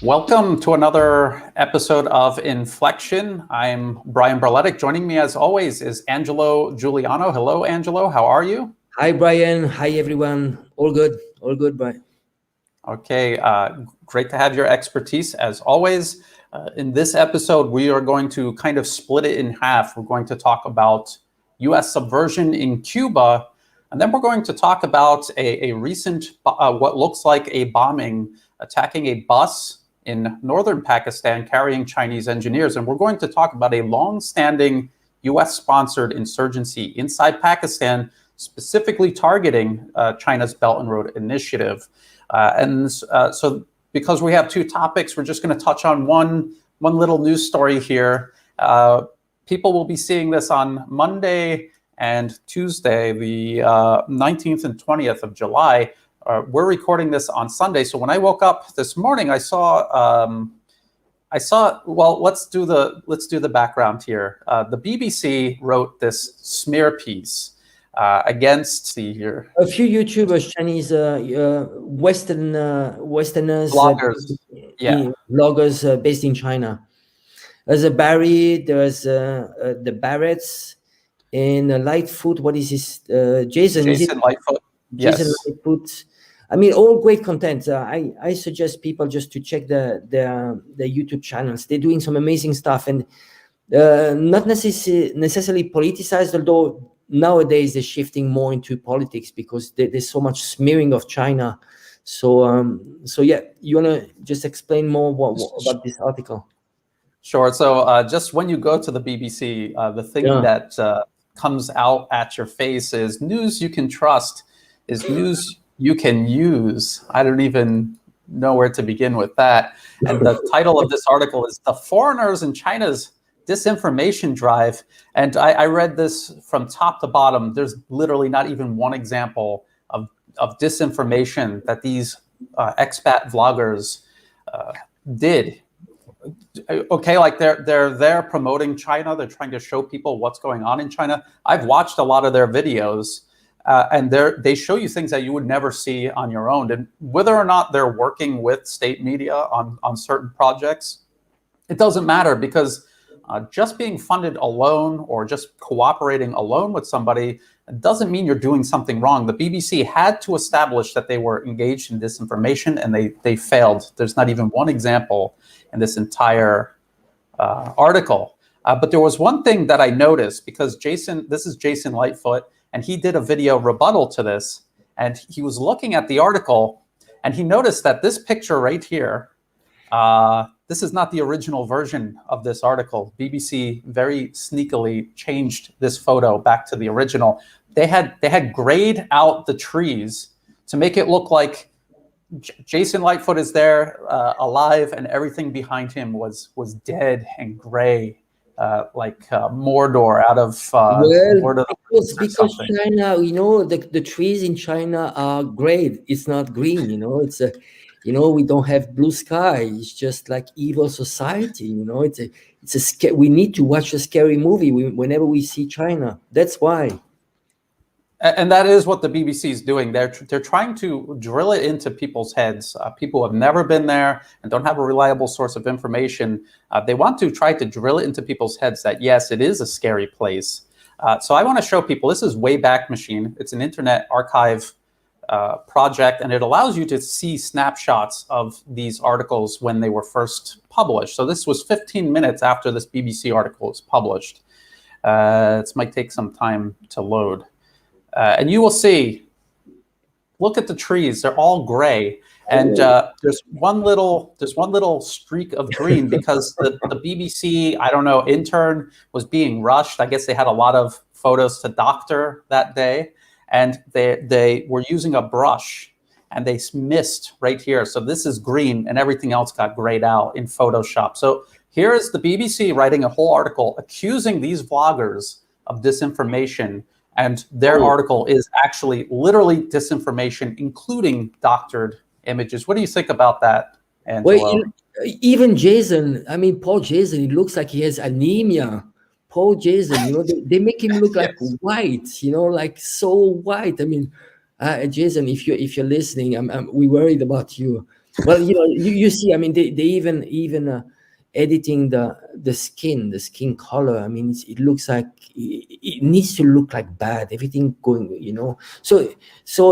Welcome to another episode of Inflection. I'm Brian Berletic. Joining me as always is Angelo Giuliano. Hello, Angelo. How are you? Hi, Brian. Hi, everyone. All good. All good, Brian. Okay, great to have your expertise as always. In this episode, we are going to kind of split it in half. We're going to talk about US subversion in Cuba, and then we're going to talk about a recent, what looks like a bombing attacking a bus in northern Pakistan carrying Chinese engineers. And we're going to talk about a long-standing US-sponsored insurgency inside Pakistan, specifically targeting China's Belt and Road Initiative. So because we have two topics, we're just going to touch on one little news story here. People will be seeing this on Monday and Tuesday, the 19th and 20th of July. We're recording this on Sunday, so when I woke up this morning, I saw. Well, let's do the background here. The BBC wrote this smear piece against the a few YouTubers, Chinese, Westerners, bloggers, bloggers based in China. There's a Barry. There's the Barretts and Lightfoot. What is this? Jason. Jason Lightfoot. Yes. Jason Lightfoot. I mean, all great content. I suggest people just to check the YouTube channels. They're doing some amazing stuff and not necessarily politicized, although nowadays they're shifting more into politics because there's so much smearing of China. So yeah, you want to just explain more about this article? Sure. So just when you go to the BBC, the thing that comes out at your face is news you can trust, is news you can use. I don't even know where to begin with that. And the title of this article is "The Foreigners in China's Disinformation Drive." And I read this from top to bottom. There's literally not even one example of disinformation that these expat vloggers did. Okay, like they're there promoting China. They're trying to show people what's going on in China. I've watched a lot of their videos. And they show you things that you would never see on your own. And whether or not they're working with state media on certain projects, it doesn't matter, because just being funded alone or just cooperating alone with somebody doesn't mean you're doing something wrong. The BBC had to establish that they were engaged in disinformation, and they failed. There's not even one example in this entire article. But there was one thing that I noticed, because this is Jason Lightfoot, and he did a video rebuttal to this, and he was looking at the article, and he noticed that this picture right here, this is not the original version of this article. BBC very sneakily changed this photo back to the original. They had grayed out the trees to make it look like Jason Lightfoot is there alive, and everything behind him was dead and gray. Like Mordor out of Lord of the Rings, because China, the trees in China are gray. It's not green. It's we don't have blue sky. It's just like evil society. It's we need to watch a scary movie whenever we see China. That's why. And that is what the BBC is doing. They're trying to drill it into people's heads. People who have never been there and don't have a reliable source of information. They want to try to drill it into people's heads that, yes, it is a scary place. So I want to show people, this is Wayback Machine. It's an internet archive project, and it allows you to see snapshots of these articles when they were first published. So this was 15 minutes after this BBC article was published. This might take some time to load. And you will see, look at the trees, they're all gray. And there's one little streak of green because the BBC, I don't know, intern was being rushed. I guess they had a lot of photos to doctor that day. And they were using a brush, and they missed right here. So this is green, and everything else got grayed out in Photoshop. So here is the BBC writing a whole article accusing these vloggers of disinformation. And their article is actually literally disinformation, including doctored images. What do you think about that, Angelo? Well, even Jason, poor Jason, it looks like he has anemia. Poor Jason, they make him look like white, like so white. Jason, if you're listening, we worried about you. Well, you see, I mean, they even editing the skin color. I mean, it looks like it needs to look like bad. Everything going. So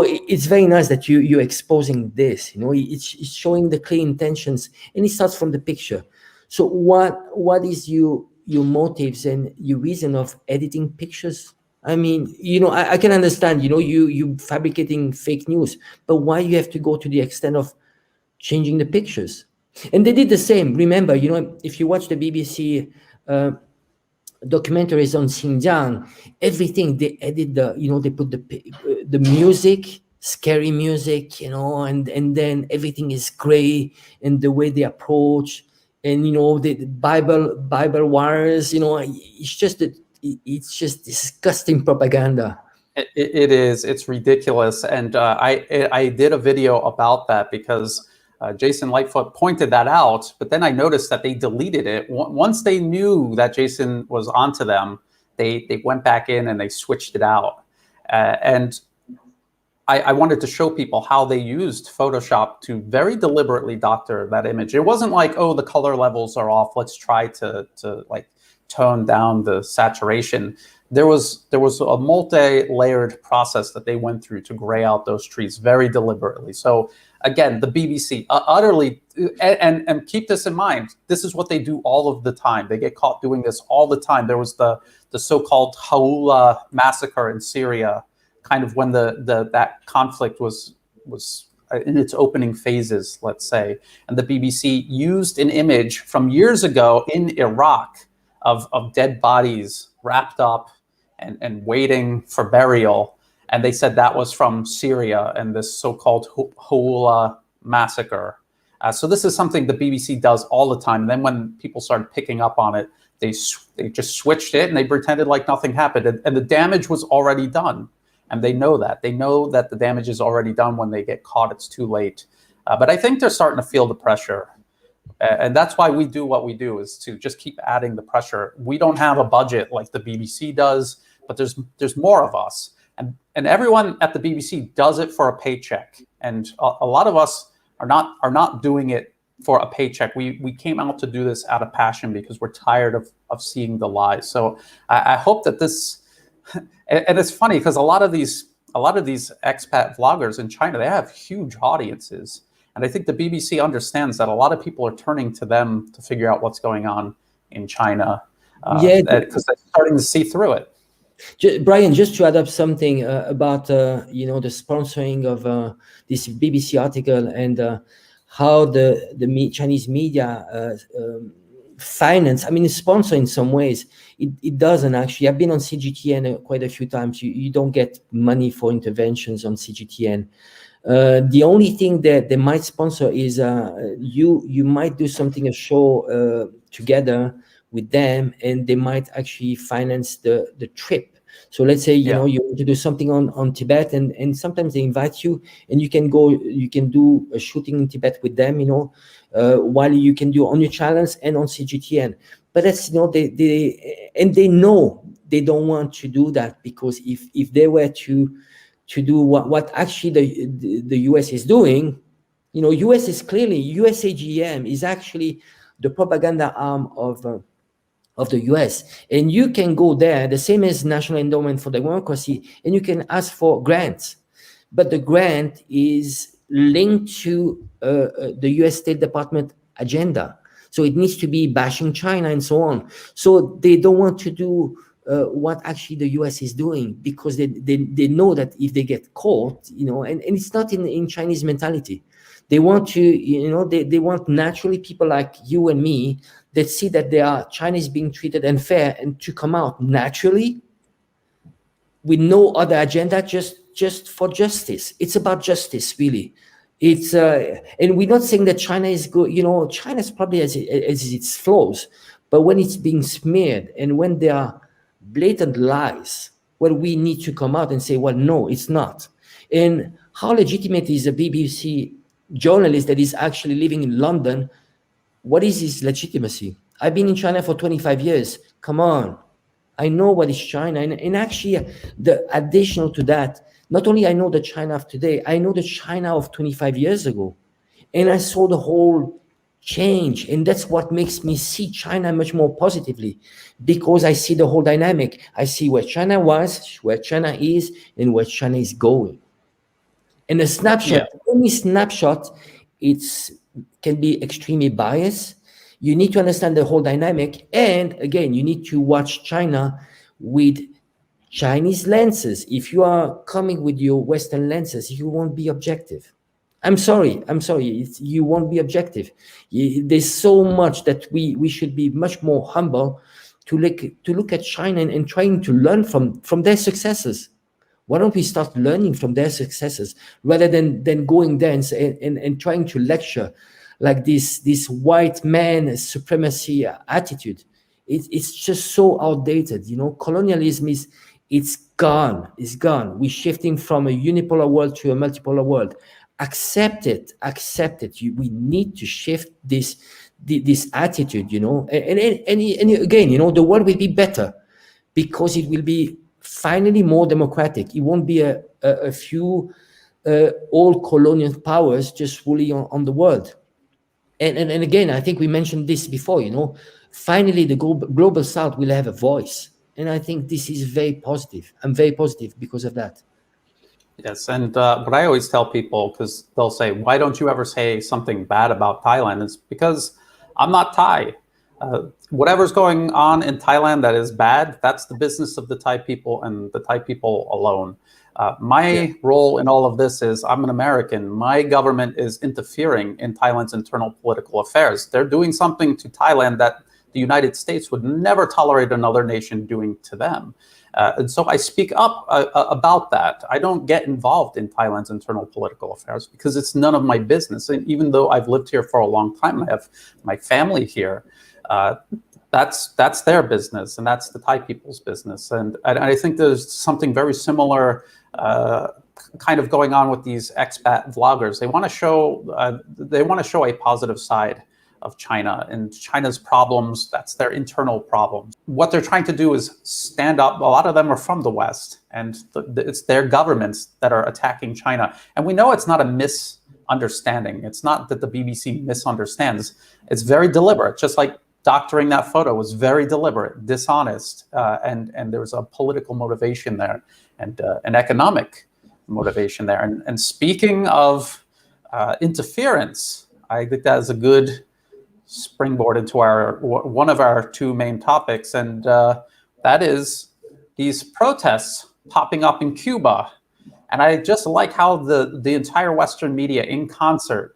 it's very nice that you're exposing this. It's showing the clear intentions, and it starts from the picture. So what is your motives and your reason of editing pictures? I mean, I can understand. You fabricating fake news, but why you have to go to the extent of changing the pictures? And they did the same. Remember, if you watch the BBC documentaries on Xinjiang, everything they edit they put the music, scary music, and then everything is gray, and the way they approach, and the Bible wires, it's just disgusting propaganda. It is. It's ridiculous. And I did a video about that because Jason Lightfoot pointed that out, but then I noticed that they deleted it. Once they knew that Jason was onto them, they went back in and they switched it out. And I wanted to show people how they used Photoshop to very deliberately doctor that image. It wasn't like, oh, the color levels are off, let's try to like tone down the saturation. There was a multi-layered process that they went through to gray out those trees very deliberately. So again, the BBC utterly, and keep this in mind, this is what they do all of the time. They get caught doing this all the time. There was the so-called Hawla massacre in Syria, kind of when that conflict was in its opening phases, let's say. And the BBC used an image from years ago in Iraq of dead bodies wrapped up and waiting for burial. And they said that was from Syria and this so-called Hawla massacre. So this is something the BBC does all the time. And then when people started picking up on it, they just switched it and they pretended like nothing happened. And the damage was already done. And they know that. They know that the damage is already done. When they get caught, it's too late. But I think they're starting to feel the pressure. And that's why we do what we do, is to just keep adding the pressure. We don't have a budget like the BBC does, but there's more of us. And everyone at the BBC does it for a paycheck. And a lot of us are not doing it for a paycheck. We came out to do this out of passion because we're tired of seeing the lies. So I hope that this, and it's funny because a lot of these expat vloggers in China, they have huge audiences. And I think the BBC understands that a lot of people are turning to them to figure out what's going on in China, because they're starting to see through it. Brian, just to add up something about the sponsoring of this BBC article and how the Chinese media finance. I mean, sponsor in some ways. It doesn't actually. I've been on CGTN quite a few times. You don't get money for interventions on CGTN. The only thing that they might sponsor is you might do something, a show together with them, and they might actually finance the trip. So let's say you want to do something on Tibet, and sometimes they invite you, and you can do a shooting in Tibet with them, while you can do on your channels and on CGTN. But that's they know they don't want to do that, because if they were to do what actually the US is doing, US is clearly, USAGM is actually the propaganda arm of the US, and you can go there, the same as National Endowment for Democracy, and you can ask for grants, but the grant is linked to the US State Department agenda, so it needs to be bashing China and so on. So they don't want to do what actually the US is doing, because they know that if they get caught, and it's not in Chinese mentality. They want to, they want naturally people like you and me that see that they are Chinese being treated unfair, and to come out naturally with no other agenda, just for justice. It's about justice, really. It's and we're not saying that China is good. China's probably as its flaws, but when it's being smeared and when there are blatant lies, well, we need to come out and say, well, no, it's not. And how legitimate is a BBC journalist that is actually living in London? What is his legitimacy? I've been in China for 25 years. Come on. I know what is China. And actually, the additional to that, not only I know the China of today, I know the China of 25 years ago. And I saw the whole change. And that's what makes me see China much more positively, because I see the whole dynamic. I see where China was, where China is, and where China is going. And a snapshot, any snapshot, can be extremely biased. You need to understand the whole dynamic. And again, you need to watch China with Chinese lenses. If you are coming with your Western lenses, you won't be objective. I'm sorry. You won't be objective. There's so much that we should be much more humble to look at China and trying to learn from their successes. Why don't we start learning from their successes rather than going there and trying to lecture like this white man supremacy attitude? It's just so outdated. Colonialism it's gone. It's gone. We're shifting from a unipolar world to a multipolar world. Accept it. We need to shift this attitude, and again, the world will be better because it will be finally more democratic. It won't be a few old colonial powers just ruling on the world. And again, I think we mentioned this before, finally the global South will have a voice. And I think this is very positive. I'm very positive because of that. Yes, and what I always tell people, because they'll say, why don't you ever say something bad about Thailand? It's because I'm not Thai. Whatever's going on in Thailand that is bad, that's the business of the Thai people and the Thai people alone. My role in all of this is I'm an American. My government is interfering in Thailand's internal political affairs. They're doing something to Thailand that the United States would never tolerate another nation doing to them. And so I speak up about that. I don't get involved in Thailand's internal political affairs because it's none of my business. And even though I've lived here for a long time, I have my family here, that's their business, and that's the Thai people's business. And I think there's something very similar kind of going on with these expat vloggers. They want to show a positive side of China and China's problems. That's their internal problems. What they're trying to do is stand up. A lot of them are from the West, and it's their governments that are attacking China. And we know it's not a misunderstanding. It's not that the BBC misunderstands. It's very deliberate, just like doctoring that photo was very deliberate, dishonest, and there was a political motivation there and an economic motivation there. And speaking of interference, I think that is a good springboard into one of our two main topics, and that is these protests popping up in Cuba. And I just like how the entire Western media in concert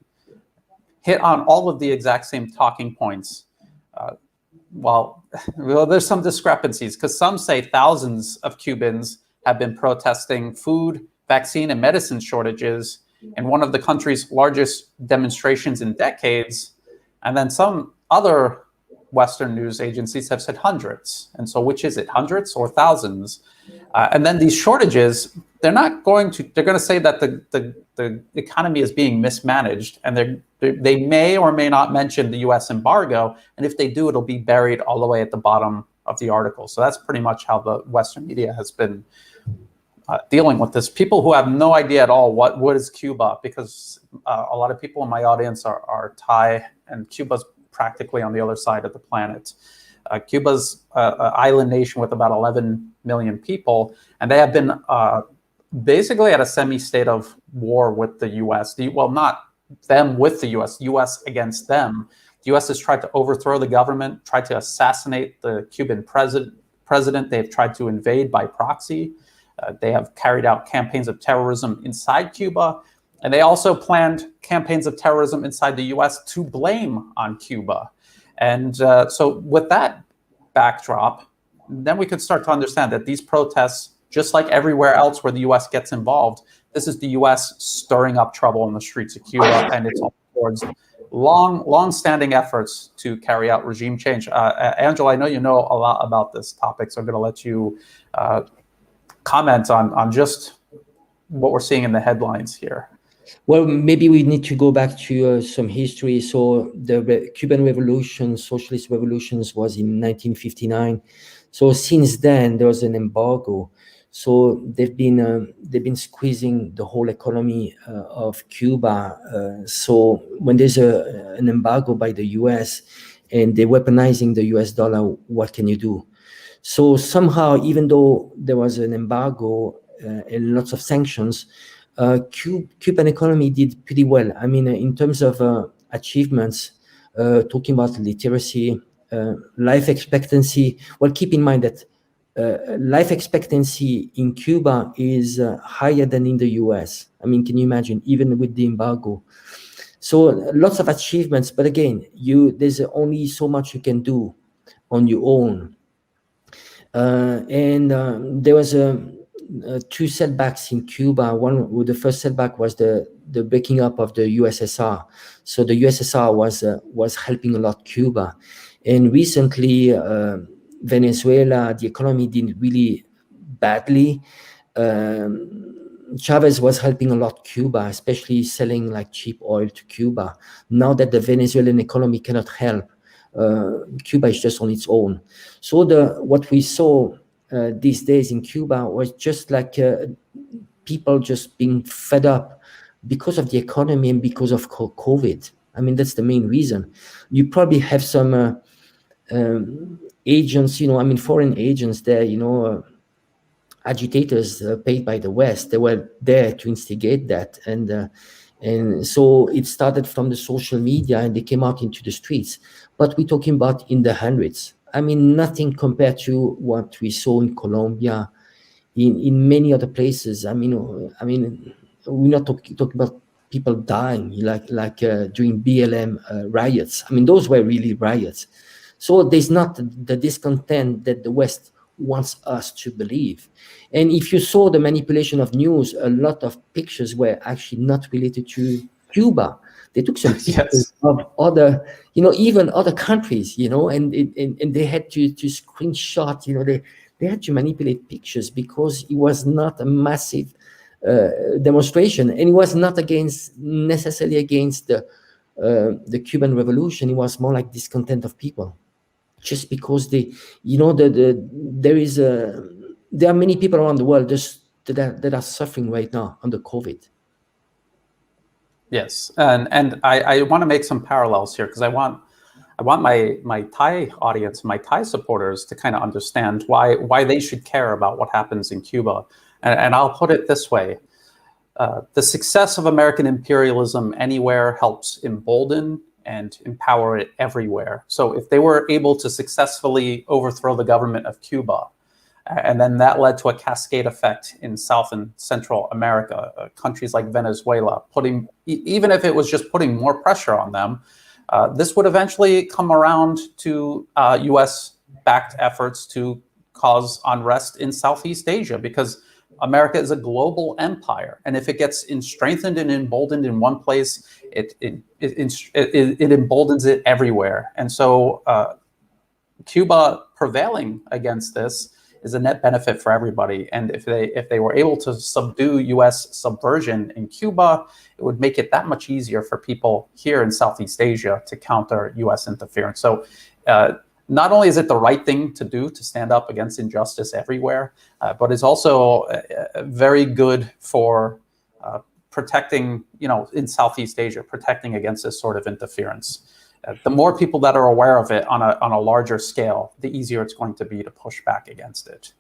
hit on all of the exact same talking points. Well, there's some discrepancies because some say thousands of Cubans have been protesting food, vaccine, and medicine shortages in one of the country's largest demonstrations in decades. And then some other Western news agencies have said hundreds. And so which is it, hundreds or thousands? And then these shortages, they're going to say that the economy is being mismanaged, and they may or may not mention the US embargo. And if they do, it'll be buried all the way at the bottom of the article. So that's pretty much how the Western media has been dealing with this. People who have no idea at all what is Cuba, because a lot of people in my audience are Thai, and Cuba's practically on the other side of the planet. Cuba's an island nation with about 11 million people, and they have been basically at a semi-state of war with the U.S. Well, not them with the U.S., U.S. against them. The U.S. has tried to overthrow the government, tried to assassinate the Cuban president. They've tried to invade by proxy. They have carried out campaigns of terrorism inside Cuba, and they also planned campaigns of terrorism inside the U.S. to blame on Cuba. And so with that backdrop, then we could start to understand that these protests, just like everywhere else where the U.S. gets involved, this is the U.S. stirring up trouble in the streets of Cuba, and it's all towards long-standing efforts to carry out regime change. Angelo, I know you know a lot about this topic, so I'm going to let you comment on just what we're seeing in the headlines here. Well, maybe we need to go back to some history. So the Cuban Revolution, socialist revolutions, was in 1959. So since then, there was an embargo. So they've been squeezing the whole economy of Cuba. So when there's an embargo by the U.S. and they're weaponizing the U.S. dollar, what can you do? So somehow, even though there was an embargo and lots of sanctions, Cuban economy did pretty well. I mean, in terms of achievements, talking about literacy, life expectancy. Well, keep in mind that life expectancy in Cuba is higher than in the US. I mean, can you imagine, even with the embargo? So lots of achievements, but again, there's only so much you can do on your own. And there was two setbacks in Cuba. The first setback was the breaking up of the USSR. So the USSR was helping a lot Cuba, and recently Venezuela, the economy did really badly. Chavez was helping a lot Cuba, especially selling like cheap oil to Cuba. Now that the Venezuelan economy cannot help, Cuba is just on its own. So what we saw these days in Cuba was just like people just being fed up because of the economy and because of COVID. I mean, that's the main reason. You probably have some agents, foreign agents there, agitators paid by the West. They were there to instigate that. And so it started from the social media and they came out into the streets. But we're talking about in the hundreds. I mean, nothing compared to what we saw in Colombia, in many other places. I mean, we're not talking about people dying like during BLM riots. I mean, those were really riots. So there's not the discontent that the West wants us to believe. And if you saw the manipulation of news, a lot of pictures were actually not related to Cuba. They took some pictures of other, even other countries, and they had to screenshot, they had to manipulate pictures because it was not a massive demonstration, and it was not necessarily against the Cuban Revolution. It was more like discontent of people, just because there are many people around the world that are suffering right now under COVID. Yes, and I want to make some parallels here because I want my Thai audience, my Thai supporters, to kind of understand why they should care about what happens in Cuba. And I'll put it this way: the success of American imperialism anywhere helps embolden and empower it everywhere. So if they were able to successfully overthrow the government of Cuba, and then that led to a cascade effect in South and Central America, countries like Venezuela, even if it was just putting more pressure on them, this would eventually come around to US-backed efforts to cause unrest in Southeast Asia, because America is a global empire, and if it gets strengthened and emboldened in one place, it emboldens it everywhere. And so Cuba prevailing against this is a net benefit for everybody. And if they were able to subdue US subversion in Cuba, it would make it that much easier for people here in Southeast Asia to counter US interference. So not only is it the right thing to do to stand up against injustice everywhere, but it's also very good for protecting, in Southeast Asia, protecting against this sort of interference. The more people that are aware of it on a larger scale, the easier it's going to be to push back against it.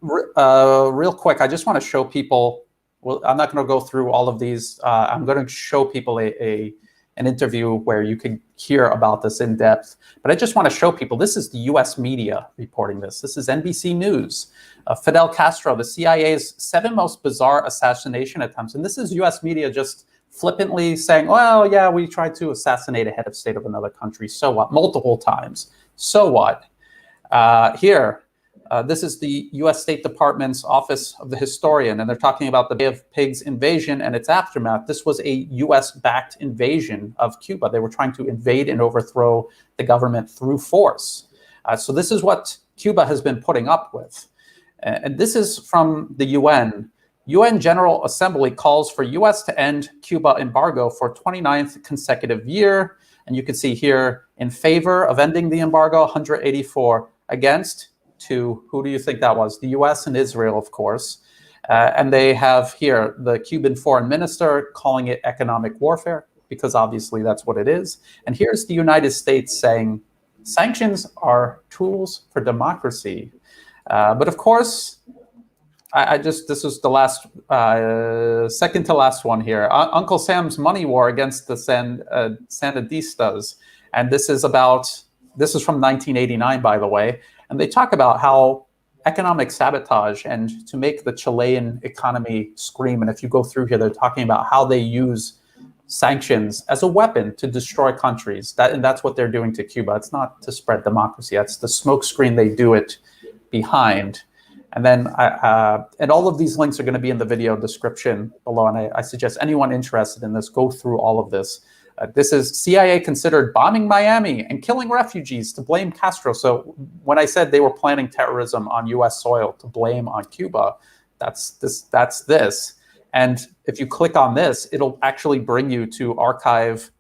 Real quick, I just want to show people, well, I'm not going to go through all of these. I'm going to show people an interview where you can hear about this in depth. But I just want to show people, this is the US media reporting this. This is NBC News. Fidel Castro, the CIA's 7 most bizarre assassination attempts. And this is US media just flippantly saying, well, yeah, we tried to assassinate a head of state of another country. So what? Multiple times. So what? This is the US State Department's Office of the Historian, and they're talking about the Bay of Pigs invasion and its aftermath. This was a US-backed invasion of Cuba. They were trying to invade and overthrow the government through force. So this is what Cuba has been putting up with. And this is from the UN. UN General Assembly calls for US to end Cuba embargo for 29th consecutive year. And you can see here, in favor of ending the embargo, 184, against to, who do you think that was? The US and Israel, of course. And they have here the Cuban foreign minister calling it economic warfare, because obviously that's what it is. And here's the United States saying sanctions are tools for democracy. But of course, this is the last, second to last one here. Uncle Sam's money war against the Sandinistas. And this is from 1989, by the way. And they talk about how economic sabotage and to make the Chilean economy scream. And if you go through here, they're talking about how they use sanctions as a weapon to destroy countries. And that's what they're doing to Cuba. It's not to spread democracy. That's the smokescreen they do it behind. And then, and all of these links are going to be in the video description below. And I suggest anyone interested in this, go through all of this. This is CIA considered bombing Miami and killing refugees to blame Castro. So when I said they were planning terrorism on US soil to blame on Cuba, that's this. And if you click on this, it'll actually bring you to archives.gov,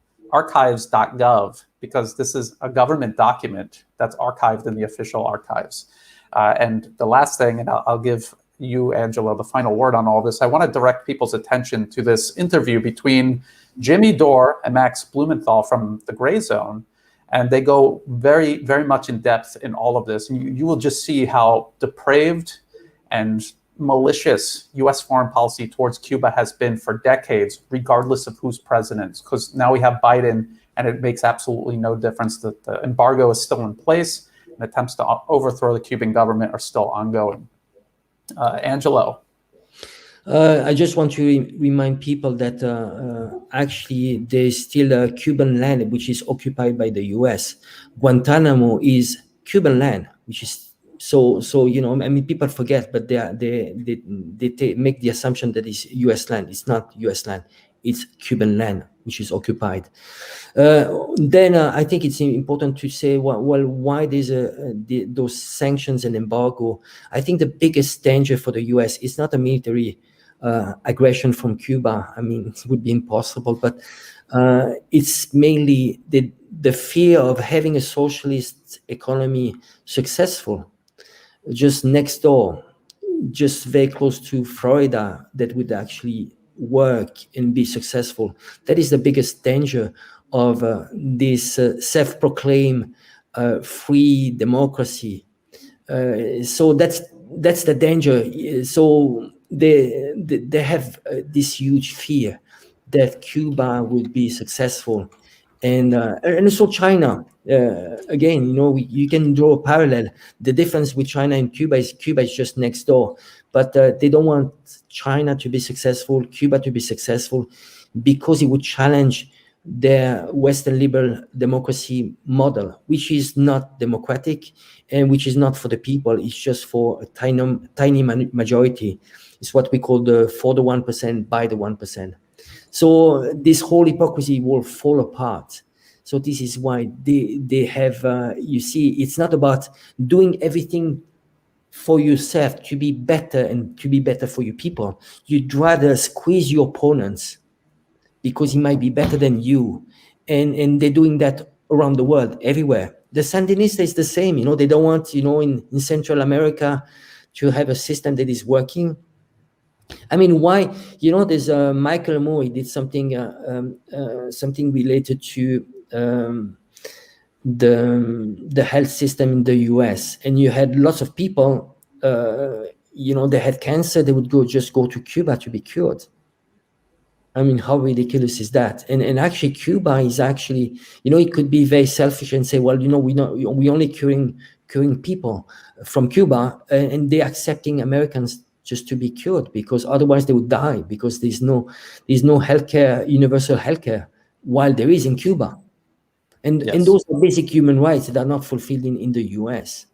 because this is a government document that's archived in the official archives. And the last thing, and I'll give you, Angelo, the final word on all this, I want to direct people's attention to this interview between Jimmy Dore and Max Blumenthal from the Gray Zone. And they go very, very much in depth in all of this. And you will just see how depraved and malicious U.S. foreign policy towards Cuba has been for decades, regardless of who's president. Because now we have Biden, and it makes absolutely no difference that the embargo is still in place, and attempts to overthrow the Cuban government are still ongoing. Angelo. I just want to remind people that actually there's still a Cuban land which is occupied by the U.S. Guantanamo is Cuban land, which is so you know, I mean, people forget, but they make the assumption that it's U.S. land. It's not U.S. land. It's Cuban land which is occupied. Then I think it's important to say, well, why there's those sanctions and embargo. I think the biggest danger for the U.S. is not a military aggression from Cuba. I mean, it would be impossible, but it's mainly the fear of having a socialist economy successful just next door, just very close to Florida, that would actually work and be successful. That is the biggest danger of this self-proclaimed free democracy. So that's the danger. So they have this huge fear that Cuba will be successful, and also China. Again, you know, you can draw a parallel. The difference with China and Cuba is just next door, but they don't want China to be successful, Cuba to be successful, because it would challenge their Western liberal democracy model, which is not democratic and which is not for the people. It's just for a tiny majority. It's what we call the for the 1% by the 1%. So this whole hypocrisy will fall apart. So this is why they have, you see, it's not about doing everything for yourself to be better and to be better for your people. You'd rather squeeze your opponents because he might be better than you. And they're doing that around the world, everywhere. The Sandinista is the same. You know, they don't want, you know, in Central America to have a system that is working. I mean, why? You know, there's Michael Moore. He did something related to the health system in the U.S. And you had lots of people, you know, they had cancer. They would just go to Cuba to be cured. I mean, how ridiculous is that? And actually, Cuba is actually, you know, it could be very selfish and say, well, you know, we only curing people from Cuba, and they're accepting Americans just to be cured, because otherwise they would die, because there's no healthcare, universal healthcare, while there is in Cuba. And those are basic human rights that are not fulfilled in the US.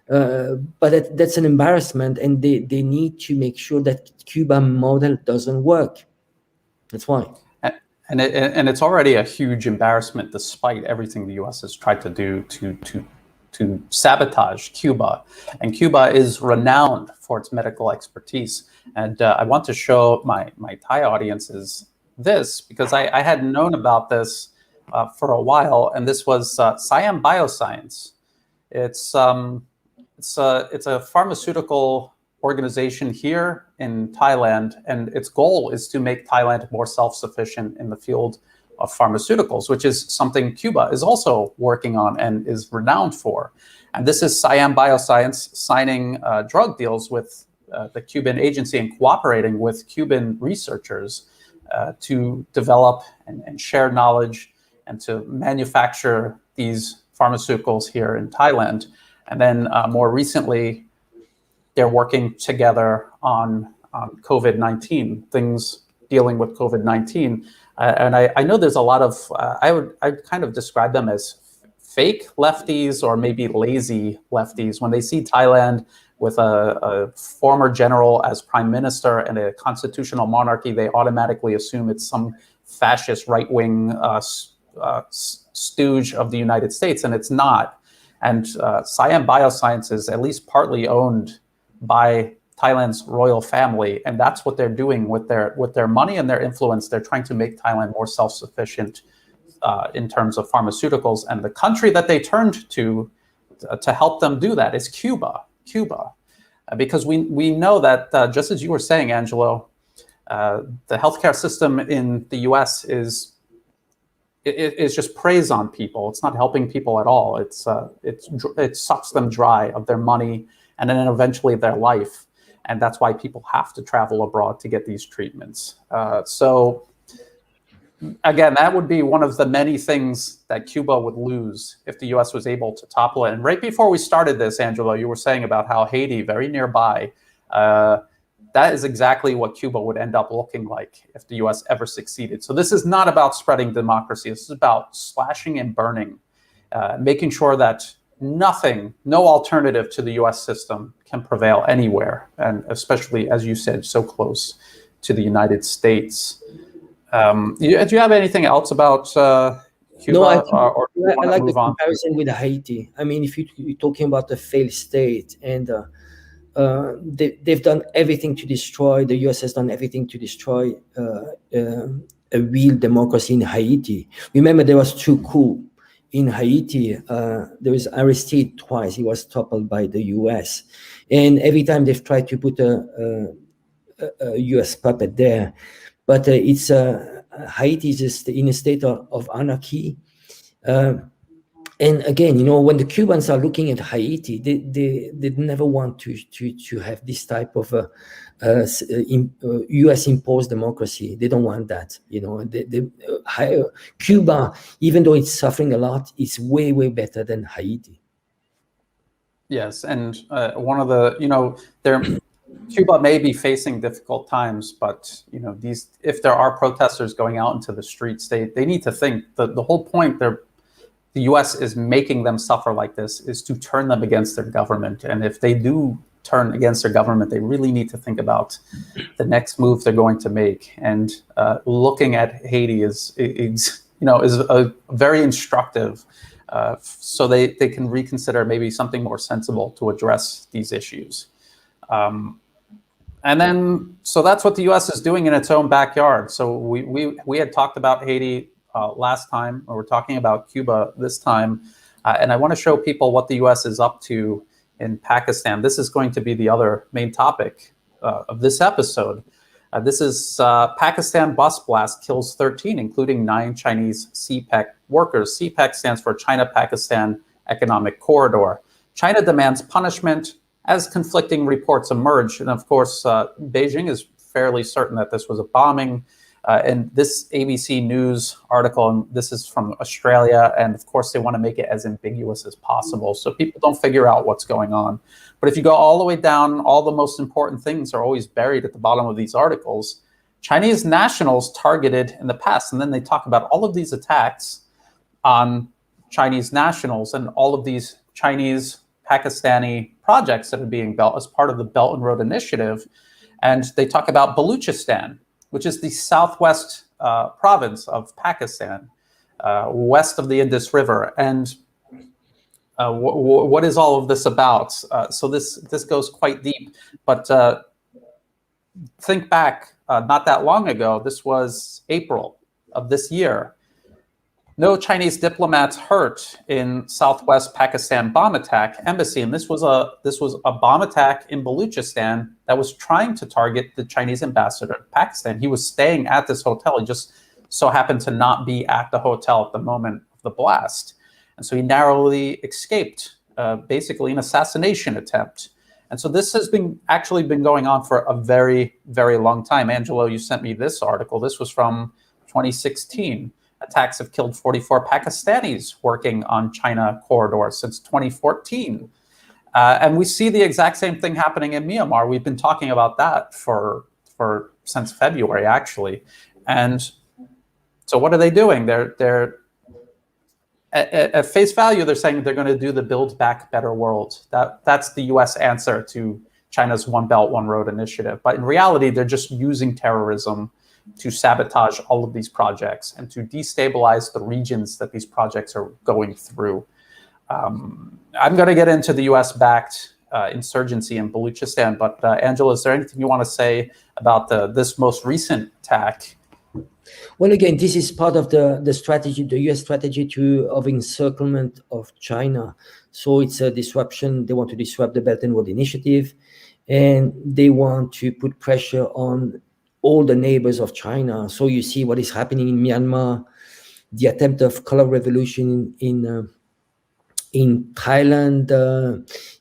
But that's an embarrassment, and they need to make sure that Cuban model doesn't work. That's why. And it's already a huge embarrassment, despite everything the US has tried to do to sabotage Cuba. And Cuba is renowned for its medical expertise. And I want to show my Thai audiences this, because I had known about this for a while, and this was Siam Bioscience. It's it's a pharmaceutical organization here in Thailand, and its goal is to make Thailand more self-sufficient in the field of pharmaceuticals, which is something Cuba is also working on and is renowned for. And this is Siam Bioscience signing drug deals with the Cuban agency and cooperating with Cuban researchers to develop and share knowledge and to manufacture these pharmaceuticals here in Thailand. And then more recently, they're working together on COVID-19, things dealing with COVID-19. And I know there's a lot of, I'd kind of describe them as fake lefties or maybe lazy lefties. When they see Thailand with a former general as prime minister and a constitutional monarchy, they automatically assume it's some fascist right-wing stooge of the United States, and it's not. And Siam Bioscience is at least partly owned by Thailand's royal family, and that's what they're doing with their money and their influence. They're trying to make Thailand more self-sufficient in terms of pharmaceuticals, and the country that they turned to help them do that is Cuba. Because we know that just as you were saying, Angelo, the healthcare system in the U.S. is just preys on people. It's not helping people at all. It sucks them dry of their money and then eventually their life. And that's why people have to travel abroad to get these treatments. So again, that would be one of the many things that Cuba would lose if the U.S. was able to topple it. And right before we started this, Angelo, you were saying about how Haiti, very nearby, that is exactly what Cuba would end up looking like if the U.S. ever succeeded. So this is not about spreading democracy. This is about slashing and burning, making sure that no alternative to the U.S. system can prevail anywhere, and especially, as you said, so close to the United States. Do you have anything else about Cuba? No, I like the on comparison with Haiti. I mean, if you're talking about a failed state, and they've done everything to destroy, the U.S. has done everything to destroy a real democracy in Haiti. Remember, there was 2 coups in Haiti. There was Aristide twice. He was toppled by the U.S. And every time they've tried to put a U.S. puppet there. But it's Haiti is just in a state of anarchy. And again, when the Cubans are looking at Haiti, they never want to have this type of U.S. imposed democracy. They don't want that. Cuba, even though it's suffering a lot, is way better than Haiti. Yes, and one of the Cuba may be facing difficult times, but if there are protesters going out into the streets, they need to think that the whole point the U.S. is making them suffer like this is to turn them against their government. And if they do turn against their government, they really need to think about the next move they're going to make. And looking at Haiti is very instructive, so they can reconsider maybe something more sensible to address these issues. And then, so that's what the U.S. is doing in its own backyard. So we had talked about Haiti last time, or we're talking about Cuba this time. And I want to show people what the U.S. is up to in Pakistan. This is going to be the other main topic of this episode. This is Pakistan bus blast kills 13, including 9 Chinese CPEC workers. CPEC stands for China-Pakistan Economic Corridor. China demands punishment as conflicting reports emerge. And of course, Beijing is fairly certain that this was a bombing. And this ABC News article, and this is from Australia, and of course they want to make it as ambiguous as possible so people don't figure out what's going on. But if you go all the way down, all the most important things are always buried at the bottom of these articles. Chinese nationals targeted in the past, and then they talk about all of these attacks on Chinese nationals and all of these Chinese Pakistani projects that are being built as part of the Belt and Road Initiative. And they talk about Baluchistan, which is the southwest province of Pakistan, west of the Indus River. And what is all of this about? So this goes quite deep, but think back not that long ago. This was April of this year. no Chinese diplomats hurt in Southwest Pakistan bomb attack embassy, and this was a bomb attack in Baluchistan that was trying to target the Chinese ambassador to Pakistan. He was staying at this hotel. He just so happened to not be at the hotel at the moment of the blast, and so he narrowly escaped, basically an assassination attempt. And so this has actually been going on for a very, very long time. Angelo, you sent me this article. This was from 2016. Attacks have killed 44 Pakistanis working on China corridors since 2014. And we see the exact same thing happening in Myanmar. We've been talking about that since February, actually. And so what are they doing? They're at face value, they're saying they're going to do the Build Back Better world. That's the US answer to China's One Belt, One Road initiative. But in reality, they're just using terrorism to sabotage all of these projects and to destabilize the regions that these projects are going through. I'm going to get into the US-backed insurgency in Baluchistan, but Angelo, is there anything you want to say about this most recent attack? Well, again, this is part of the strategy, the US strategy of encirclement of China. So it's a disruption. They want to disrupt the Belt and Road Initiative, and they want to put pressure on all the neighbors of China. So you see what is happening in Myanmar, the attempt of color revolution in Thailand.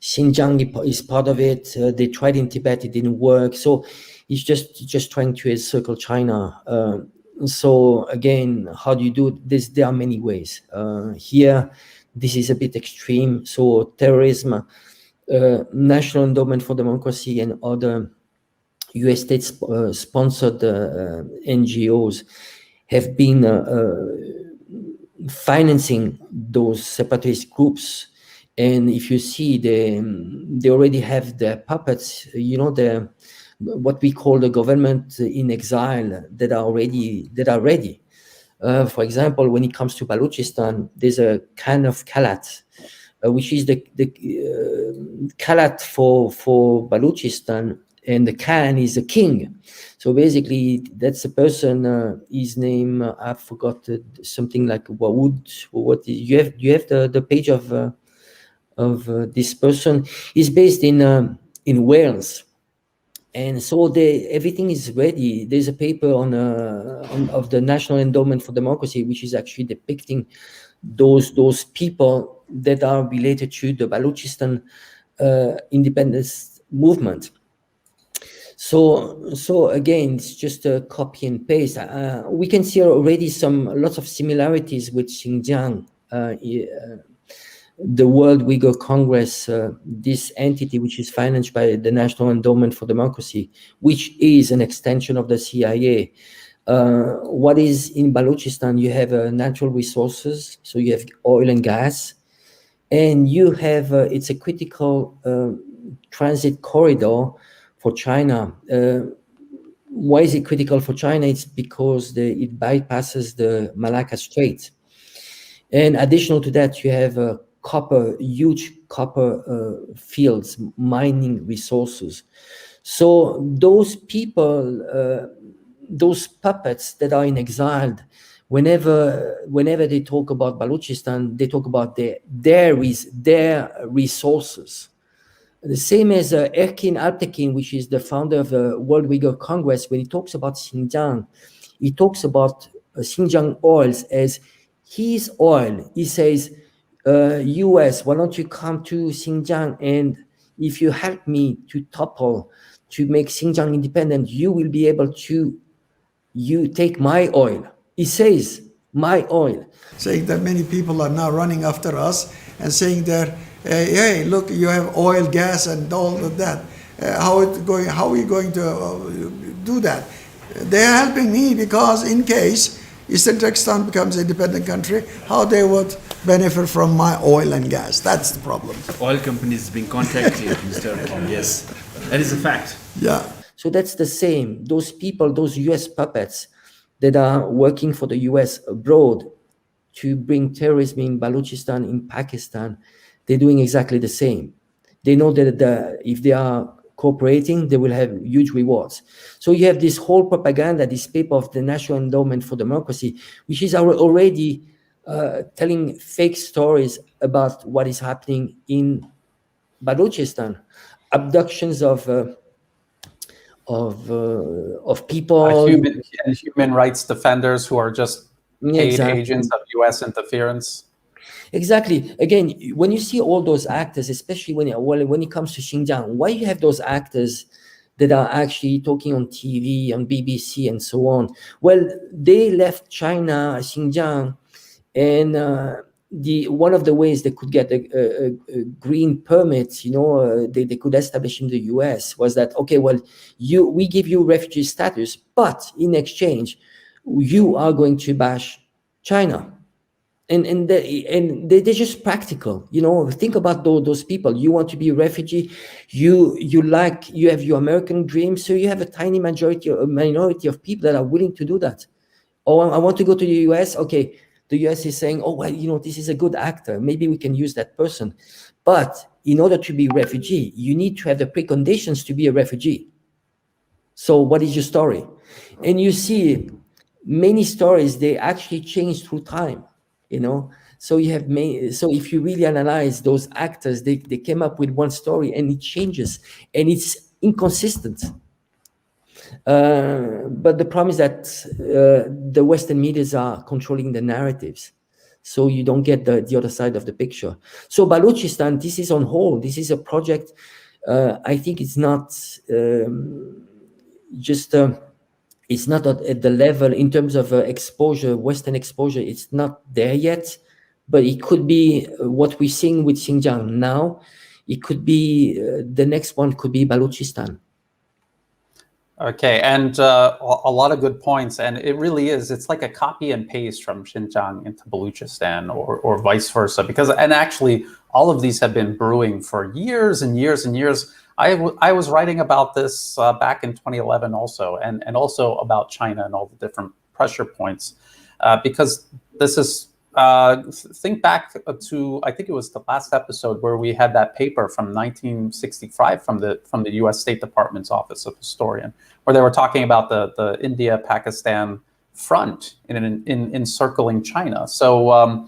Xinjiang is part of it. They tried in Tibet, it didn't work. So it's just trying to encircle China. So again, how do you do this? There are many ways. Here, this is a bit extreme. So terrorism, National Endowment for Democracy, and other US state-sponsored NGOs have been financing those separatist groups. And if you see, they already have their puppets, what we call the government in exile that are ready. For example, when it comes to Balochistan, there's a Khan of Kalat, which is the Kalat for Balochistan, and the Khan is a king. So basically, that's a person. His name I forgot, something like Wawood. What you have the page of this person. He's based in Wales. And so everything is ready. There's a paper of the National Endowment for Democracy, which is actually depicting those people that are related to the Balochistan independence movement. So again, it's just a copy and paste. We can see already lots of similarities with Xinjiang. The World Uyghur Congress, this entity which is financed by the National Endowment for Democracy, which is an extension of the CIA. What is in Balochistan? You have natural resources, so you have oil and gas, and you have it's a critical transit corridor for China. Why is it critical for China? It's because it bypasses the Malacca Strait. And additional to that, you have huge copper fields, mining resources. So those people, those puppets that are in exile, whenever they talk about Balochistan, they talk about their resources. The same as Erkin Alptekin, which is the founder of the World Uyghur Congress, when he talks about Xinjiang, he talks about Xinjiang oils as his oil. He says, US, why don't you come to Xinjiang, and if you help me to make Xinjiang independent, you will be able to take my oil. He says, my oil. Saying that many people are now running after us and saying that, hey, look, you have oil, gas, and all of that. How are we going to do that? They're helping me because in case Eastern Turkestan becomes an independent country, how they would benefit from my oil and gas. That's the problem. Oil companies being contacted, Mr. Yes, that is a fact. Yeah. So that's the same. Those people, those US puppets that are working for the US abroad to bring terrorism in Balochistan, in Pakistan, they're doing exactly the same. They know that if they are cooperating, they will have huge rewards. So you have this whole propaganda, this paper of the National Endowment for Democracy, which is already telling fake stories about what is happening in Balochistan, abductions of people. Human rights defenders who are just paid Exactly. agents of U.S. interference. Exactly. Again, when you see all those actors, especially when it comes to Xinjiang, why you have those actors that are actually talking on TV, on BBC, and so on? Well, they left China, Xinjiang, and one of the ways they could get a green permit, they could establish in the US was that, okay, well, we give you refugee status, but in exchange, you are going to bash China. And they're just practical, think about those people. You want to be a refugee, you have your American dream, so you have a tiny minority of people that are willing to do that. Oh, I want to go to the US. Okay, the US is saying, oh, well, this is a good actor, maybe we can use that person. But in order to be a refugee, you need to have the preconditions to be a refugee. So what is your story? And you see many stories, they actually change through time. So you have so if you really analyze those actors, they came up with one story and it changes and it's inconsistent. But the problem is that the Western medias are controlling the narratives, so you don't get the other side of the picture. So Balochistan, this is on hold. This is a project. I think it's not it's not at the level in terms of exposure, Western exposure. It's not there yet, but it could be what we're seeing with Xinjiang now. It could be the next one could be Balochistan. Okay, and a lot of good points, and it really is. It's like a copy and paste from Xinjiang into Balochistan, or vice versa. And actually, all of these have been brewing for years and years and years. I was writing about this back in 2011 also, and also about China and all the different pressure points, because this is, think back to, I think it was the last episode where we had that paper from 1965 from the U.S. State Department's Office of Historian, where they were talking about the India-Pakistan front in encircling China. So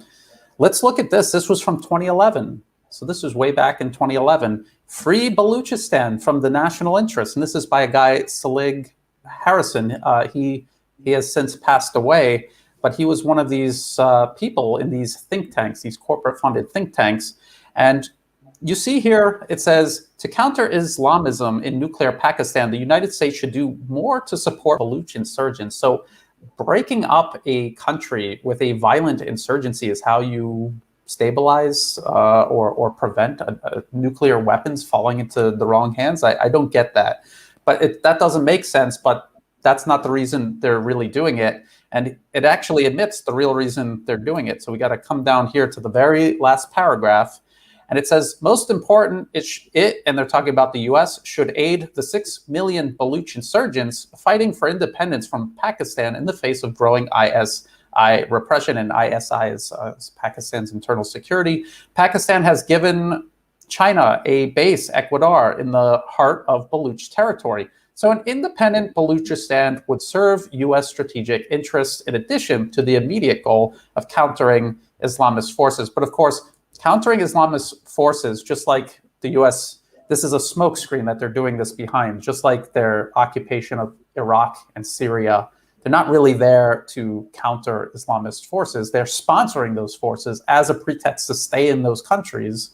let's look at this. This was from 2011. So this was way back in 2011. Free Balochistan from the national interest. And this is by a guy, Selig Harrison. He has since passed away, but he was one of these people in these think tanks, these corporate-funded think tanks. And you see here, it says, to counter Islamism in nuclear Pakistan, the United States should do more to support Baluch insurgents. So breaking up a country with a violent insurgency is how you stabilize or prevent nuclear weapons falling into the wrong hands. I don't get that. But that doesn't make sense, but that's not the reason they're really doing it. And it actually admits the real reason they're doing it. So we got to come down here to the very last paragraph. And it says, most important, and they're talking about the US, should aid the 6 million Baluch insurgents fighting for independence from Pakistan in the face of growing ISI repression, and ISI is Pakistan's internal security. Pakistan has given China a base, Ecuador, in the heart of Baluch territory. So an independent Balochistan would serve U.S. strategic interests in addition to the immediate goal of countering Islamist forces. But of course, countering Islamist forces, just like the U.S., this is a smokescreen that they're doing this behind, just like their occupation of Iraq and Syria. They're not really there to counter Islamist forces. They're sponsoring those forces as a pretext to stay in those countries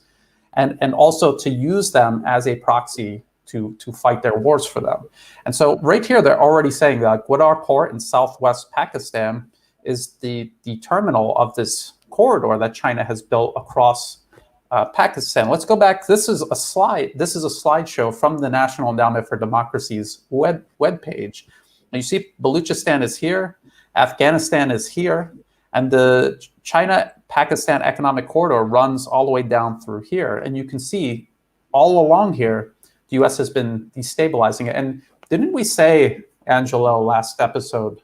and also to use them as a proxy to fight their wars for them. And so right here, they're already saying that Gwadar port in southwest Pakistan is the terminal of this corridor that China has built across Pakistan. Let's go back. This is a slide. This is a slideshow from the National Endowment for Democracy's webpage. And you see Balochistan is here, Afghanistan is here, and the China-Pakistan economic corridor runs all the way down through here. And you can see all along here, the U.S. has been destabilizing it. And didn't we say, Angelo, last episode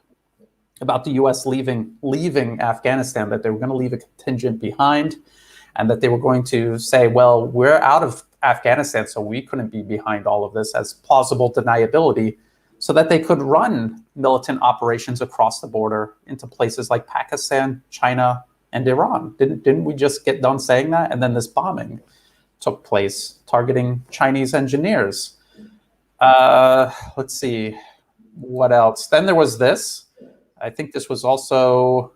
about the U.S. leaving Afghanistan, that they were going to leave a contingent behind and that they were going to say, well, we're out of Afghanistan, so we couldn't be behind all of this as plausible deniability, so that they could run militant operations across the border into places like Pakistan, China, and Iran. Didn't we just get done saying that? And then this bombing took place targeting Chinese engineers. Let's see, what else? Then there was this. I think this was also,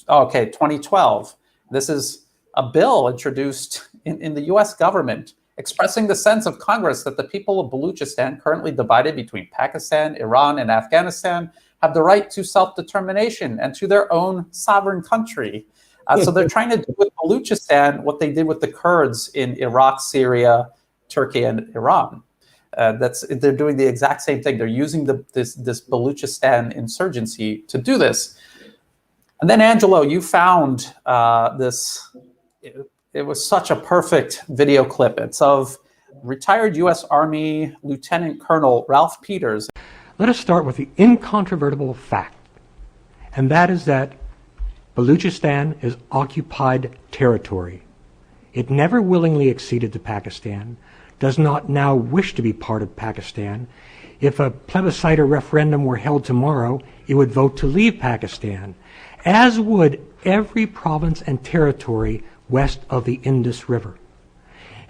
2012. This is a bill introduced in the US government expressing the sense of Congress that the people of Baluchistan, currently divided between Pakistan, Iran, and Afghanistan, have the right to self-determination and to their own sovereign country. So they're trying to do with Baluchistan what they did with the Kurds in Iraq, Syria, Turkey, and Iran. They're doing the exact same thing. They're using this Baluchistan insurgency to do this. And then, Angelo, you found this. It was such a perfect video clip. It's of retired U.S. Army Lieutenant Colonel Ralph Peters. Let us start with the incontrovertible fact, and that is that Baluchistan is occupied territory. It never willingly acceded to Pakistan, does not now wish to be part of Pakistan. If a plebiscite or referendum were held tomorrow, it would vote to leave Pakistan, as would every province and territory west of the Indus River.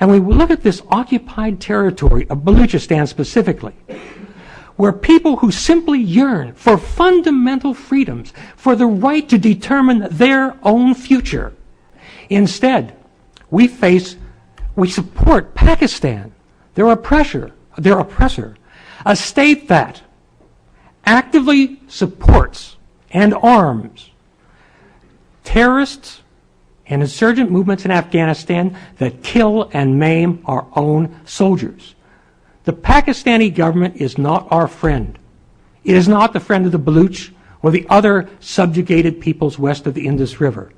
And we look at this occupied territory of Baluchistan specifically, where people who simply yearn for fundamental freedoms, for the right to determine their own future. Instead, we support Pakistan, their oppressor, a state that actively supports and arms terrorists and insurgent movements in Afghanistan that kill and maim our own soldiers. The Pakistani government is not our friend. It is not the friend of the Baluch or the other subjugated peoples west of the Indus River.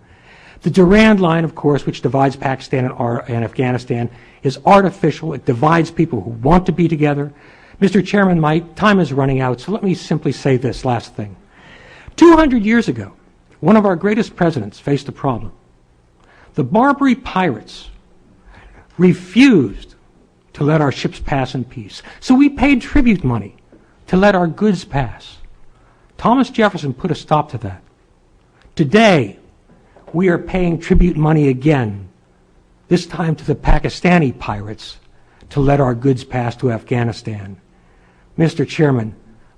The Durand Line, of course, which divides Pakistan and Afghanistan, is artificial. It divides people who want to be together. Mr. Chairman, my time is running out, so let me simply say this last thing. 200 years ago, one of our greatest presidents faced a problem. The Barbary pirates refused to let our ships pass in peace. So we paid tribute money to let our goods pass. Thomas Jefferson put a stop to that. Today, we are paying tribute money again, this time to the Pakistani pirates, to let our goods pass to Afghanistan. Mr. Chairman,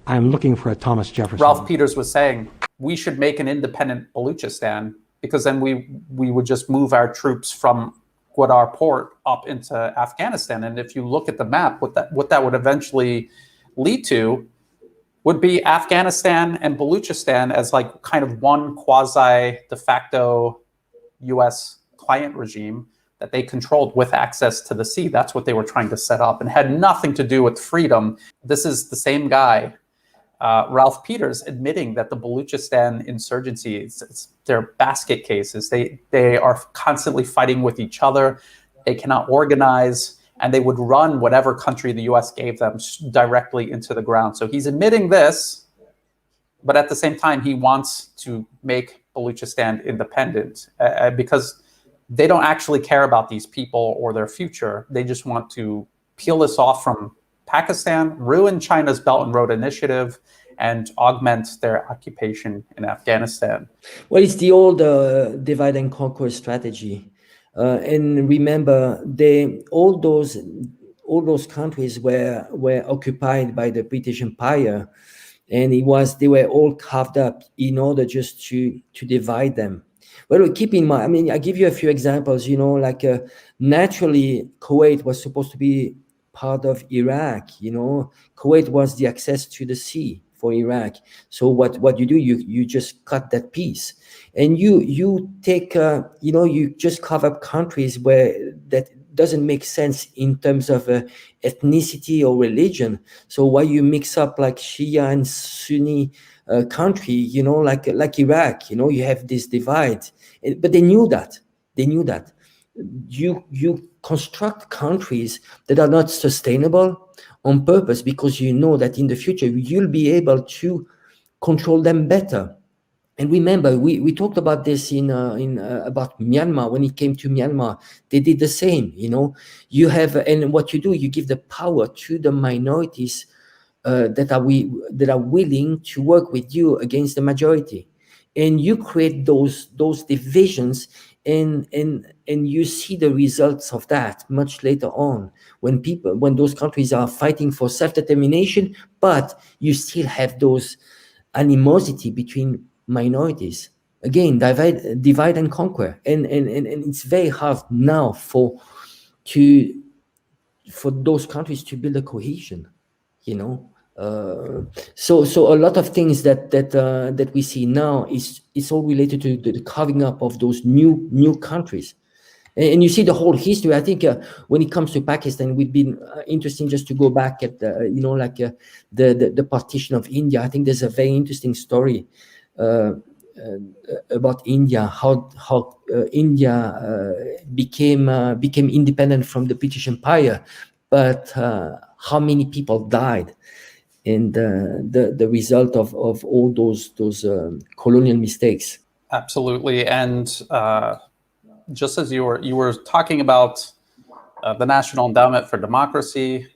I'm looking for a Thomas Jefferson. Ralph Peters was saying we should make an independent Baluchistan, because then we would just move our troops from Gwadar port up into Afghanistan. And if you look at the map, what that would eventually lead to would be Afghanistan and Baluchistan as like kind of one quasi de facto US client regime that they controlled with access to the sea. That's what they were trying to set up, and had nothing to do with freedom. This is the same guy, Ralph Peters, admitting that the Baluchistan insurgency, it's their basket cases. They are constantly fighting with each other. They cannot organize, and they would run whatever country the US gave them directly into the ground. So he's admitting this, but at the same time, he wants to make Baluchistan independent because they don't actually care about these people or their future. They just want to peel this off from Pakistan, ruin China's Belt and Road Initiative, and augment their occupation in Afghanistan. Well, it's the old divide and conquer strategy. And remember, all those countries were occupied by the British Empire, and they were all carved up in order just to divide them. Well, keep in mind, I mean, I give you a few examples, like naturally, Kuwait was supposed to be part of Iraq. Kuwait was the access to the sea for Iraq. So what you do, you just cut that piece, and you take, you just carve up countries where that doesn't make sense in terms of ethnicity or religion. So why you mix up like Shia and Sunni country, like Iraq, you have this divide, but they knew that. You construct countries that are not sustainable on purpose, because you know that in the future you'll be able to control them better. And remember, we talked about this about Myanmar. When it came to Myanmar, they did the same. And what you do, you give the power to the minorities that are willing to work with you against the majority. and you create those divisions, and you see the results of that much later on when those countries are fighting for self-determination, but you still have those animosity between minorities. Again, divide and conquer, and it's very hard now for those countries to build a cohesion, you know. So a lot of things that we see now is all related to the carving up of those new countries. And you see the whole history. I think when it comes to Pakistan, we've been interesting just to go back at the partition of India. I think there's a very interesting story about India, how India became independent from the British Empire, but how many people died, and the result of all those colonial mistakes. Absolutely, and just as you were talking about the National Endowment for Democracy,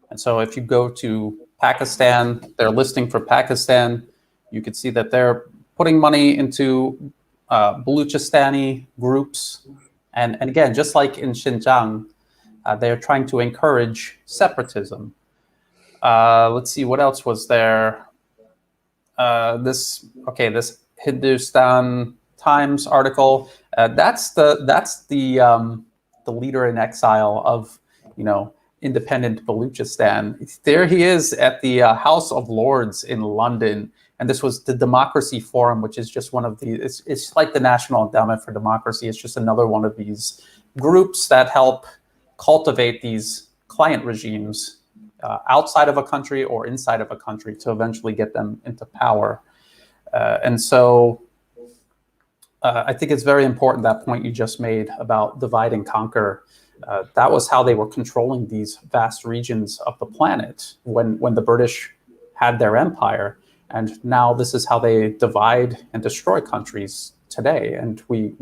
and so if you go to Pakistan, their listing for Pakistan, you could see that they're putting money into Baluchistani groups, and again, just like in Xinjiang, they're trying to encourage separatism. Let's see, what else was there? This Hindustan Times article. That's the leader in exile of independent Baluchistan. There he is at the House of Lords in London, and this was the Democracy Forum, which is just one of the. It's like the National Endowment for Democracy. It's just another one of these groups that help cultivate these client regimes outside of a country or inside of a country to eventually get them into power. And so I think it's very important, that point you just made about divide and conquer. That was how they were controlling these vast regions of the planet when the British had their empire. And now this is how they divide and destroy countries today. And we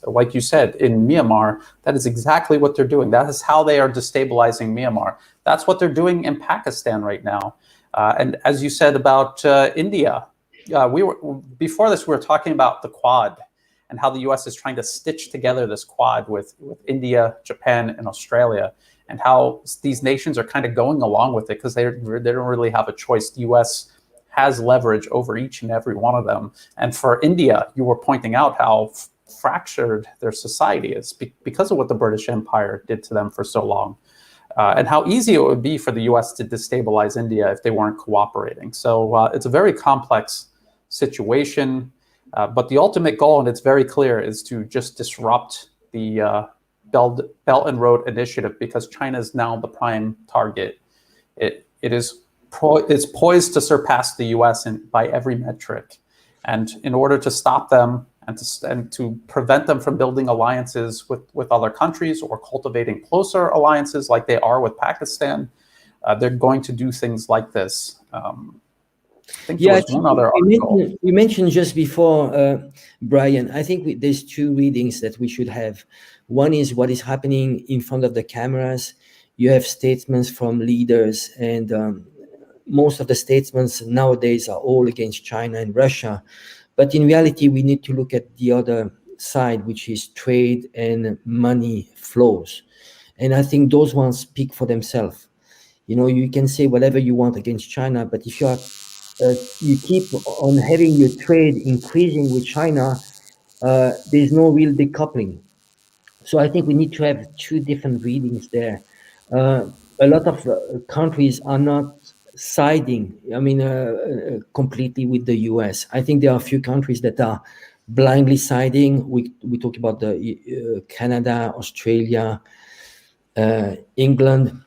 like you said, in Myanmar, that is exactly what they're doing. That is how they are destabilizing Myanmar. That's what they're doing in Pakistan right now. And as you said about India, before this, we were talking about the Quad and how the US is trying to stitch together this Quad with India, Japan, and Australia, and how these nations are kind of going along with it because they don't really have a choice. The US has leverage over each and every one of them. And for India, you were pointing out how fractured their society is because of what the British Empire did to them for so long, and how easy it would be for the US to destabilize India if they weren't cooperating. So it's a very complex situation, but the ultimate goal, and it's very clear, is to just disrupt the Belt and Road Initiative, because China is now the prime target. It's poised to surpass the US by every metric. And in order to stop them and to prevent them from building alliances with other countries or cultivating closer alliances like they are with Pakistan, they're going to do things like this. I think there was one other article. You mentioned just before, Brian, I think there's two readings that we should have. One is what is happening in front of the cameras. You have statements from leaders, and most of the statements nowadays are all against China and Russia. But in reality, we need to look at the other side, which is trade and money flows. And I think those ones speak for themselves. You can say whatever you want against China, but if you keep on having your trade increasing with China, there's no real decoupling. So I think we need to have two different readings there. A lot of countries are not siding, completely with the US. I think there are a few countries that are blindly siding. We talk about the Canada, Australia, England.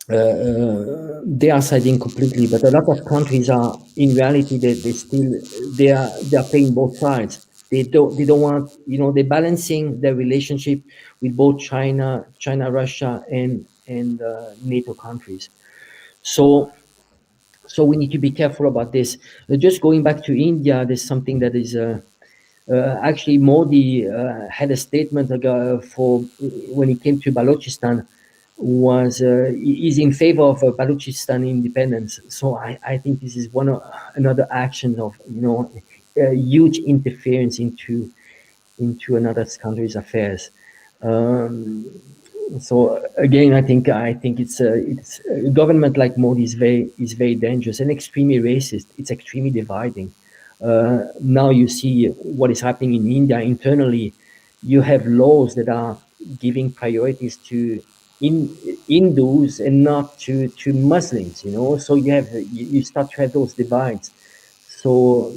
They are siding completely, but a lot of countries are, in reality, they are playing both sides. They don't want, they're balancing their relationship with both China, Russia, and NATO countries. So we need to be careful about this. Just going back to India, there's something that is actually Modi had a statement for when it came to Balochistan. Is in favor of Balochistan independence. So I think this is another action of huge interference into another country's affairs. So again, I think it's a government like Modi is very dangerous and extremely racist. It's extremely dividing. Now you see what is happening in India internally. You have laws that are giving priorities to Hindus and not to Muslims. So you start to have those divides. So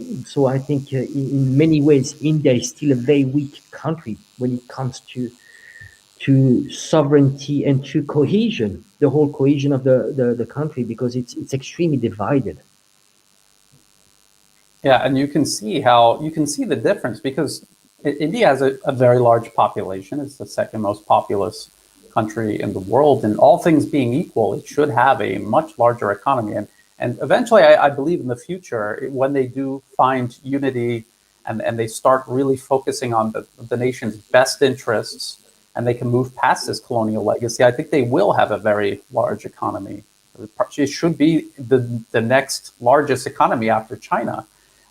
I think in many ways India is still a very weak country when it comes to sovereignty and to cohesion, the whole cohesion of the country, because it's extremely divided. Yeah, and you can see the difference, because India has a very large population. It's the second most populous country in the world, and all things being equal, it should have a much larger economy. And eventually, I believe in the future, when they do find unity and they start really focusing on the nation's best interests, and they can move past this colonial legacy, I think they will have a very large economy. It should be the next largest economy after China.